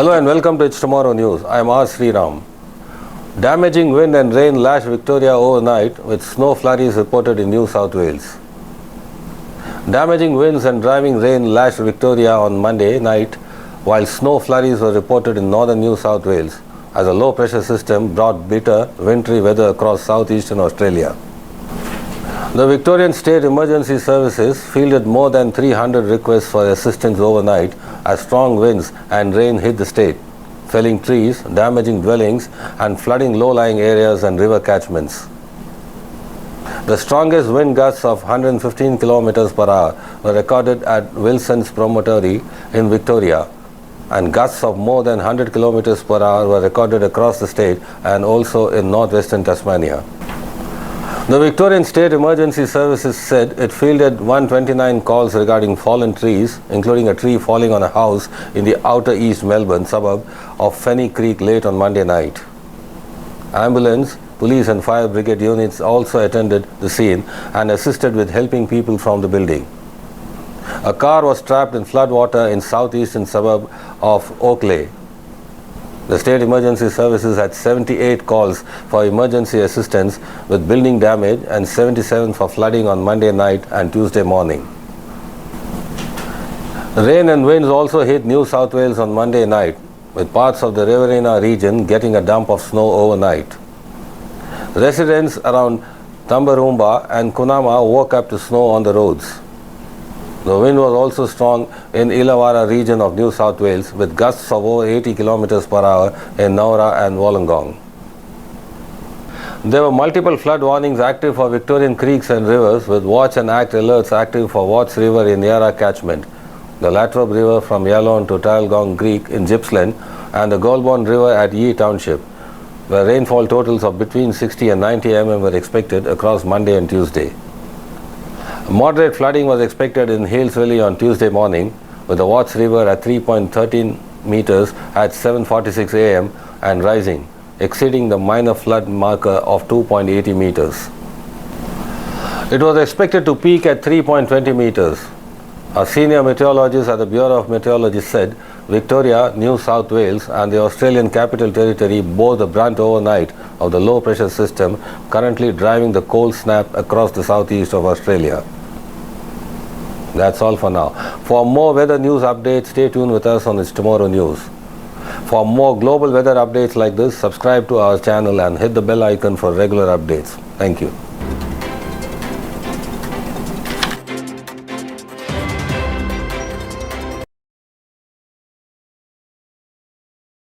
Hello and welcome to It's Tomorrow News. I am R. Sriram. Damaging wind and rain lashed Victoria overnight with snow flurries reported in New South Wales. Damaging winds and driving rain lashed Victoria on Monday night while snow flurries were reported in northern New South Wales as a low pressure system brought bitter wintry weather across southeastern Australia. The Victorian State Emergency Services fielded more than 300 requests for assistance overnight as strong winds and rain hit the state, felling trees, damaging dwellings and flooding low-lying areas and river catchments. The strongest wind gusts of 115 km per hour were recorded at Wilson's Promontory in Victoria, and gusts of more than 100 km per hour were recorded across the state and also in northwestern Tasmania. The Victorian State Emergency Services said it fielded 129 calls regarding fallen trees, including a tree falling on a house in the outer East Melbourne suburb of Fenny Creek late on Monday night. Ambulance, police and fire brigade units also attended the scene and assisted with helping people from the building. A car was trapped in floodwater in southeastern suburb of Oakleigh. The State Emergency Services had 78 calls for emergency assistance with building damage and 77 for flooding on Monday night and Tuesday morning. Rain and winds also hit New South Wales on Monday night, with parts of the Riverina region getting a dump of snow overnight. Residents around Tambaroomba and Kunama woke up to snow on the roads. The wind was also strong in Illawarra region of New South Wales with gusts of over 80 km per hour in Nowra and Wollongong. There were multiple flood warnings active for Victorian creeks and rivers with watch and act alerts active for Watts River in Yarra catchment, the Latrobe River from Yallourn to Tyalgong Creek in Gippsland and the Goulburn River at Yee Township, where rainfall totals of between 60 and 90 mm were expected across Monday and Tuesday. Moderate flooding was expected in Hales Valley on Tuesday morning, with the Watts River at 3.13 meters at 7:46 a.m. and rising, exceeding the minor flood marker of 2.80 meters. It was expected to peak at 3.20 meters. A senior meteorologist at the Bureau of Meteorology said Victoria, New South Wales and the Australian Capital Territory bore the brunt overnight of the low pressure system currently driving the cold snap across the southeast of Australia. That's all for now. For more weather news updates, stay tuned with us on It's Tomorrow News. For more global weather updates like this, subscribe to our channel and hit the bell icon for regular updates. Thank you.